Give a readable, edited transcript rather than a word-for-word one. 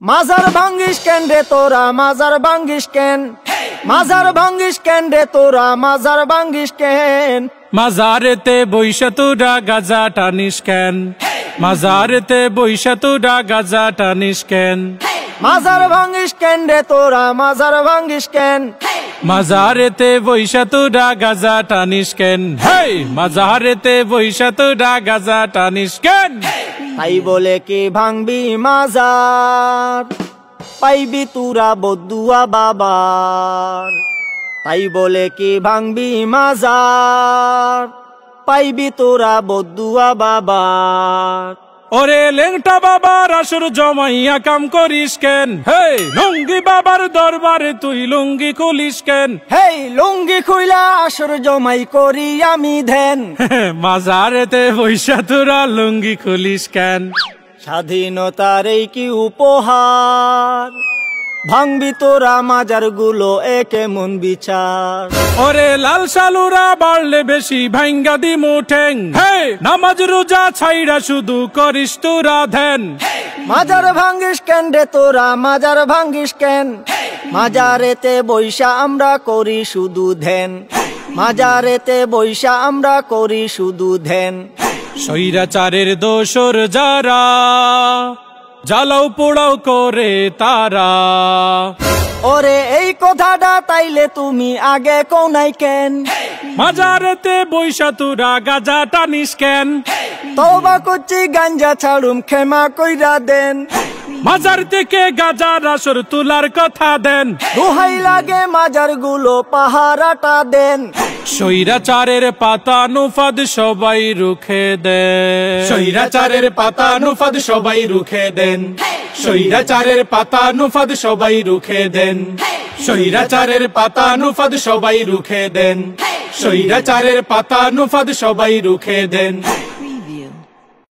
মাজার ভাঙ্গিস কেন রে তোরা মাজার ভাঙ্গিস কেন মাজার ভাঙ্গিস কেন রে তোরা মাজার ভাঙ্গিস কেন মাজারেতে বইসা তোরা গাজা টানিস কেন মাজারেতে বইসা তোরা গাজা টানিস কেন মাজার ভাঙ্গিস কেন রে তোরা মাজার ভাঙ্গিস কেন মাজারেতে বইসা তোরা গাজা টানিস কেন হেই মাজারেতে বইসা তোরা গাজা টানিস কেন তাই বলে কি ভাঙবি মাজার পাইবি তুরা বদুয়া বাবার তাই বলে কি ভাঙবি মাজার পাইবি তোরা বদুয়া বাবার ওরে লেংটা বাবার আসর জমাইয়া কাম করিস কেন হেই লুঙ্গি বাবার দরবারে তুই লুঙ্গি খুলিস কেন হেই লুঙ্গি খুইলা আসর জমাই করি আমি ধ্যান মাজারেতে বইসা তোরা লুঙ্গি খুলিস কেন স্বাধীনতার এই কি উপহার ভাঙবি তোরা মাজার গুলো একে মন বিচার ওরে লাল সালুরা বাড়লে বেশি ভাঙ্গা দি মুঠেং হে নামাজ রোজা ছাইরা শুধু করিস তোরা ধ্যান মাজার ভাঙ্গিস কেন রে তোরা মাজার ভাঙ্গিস কেন মাজারেতে বৈশা আমরা করি শুধু ধ্যান মাজারেতে বৈশা আমরা করি শুধু ধ্যান স্বৈরাচারের দোসর যারা জ্বালাও পোড়াও করে তারা ওরে এই কথাটা তাইলে তুমি আগে কোনাই কেন মাজারেতে বইসা তোরা গাজা টানিস কেন তওবা করছি গাঞ্জা ছাড়ুম ক্ষমা কইরা দেন মাজার থেকে গাজার আসর তোলার কথা দেন দোহাই লাগে মাজার গুলো পাহারাটা দেন স্বৈরাচারের পাতা নুফাদ সবাই রুখে দেন স্বৈরাচারের পাতা নুফাদ সবাই রুখে দেন স্বৈরাচারের পাতা নুফাদ সবাই রুখে দেন স্বৈরাচারের পাতা নুফাদ সবাই রুখে দেন স্বৈরাচারের পাতা নুফাদ সবাই রুখে দেন।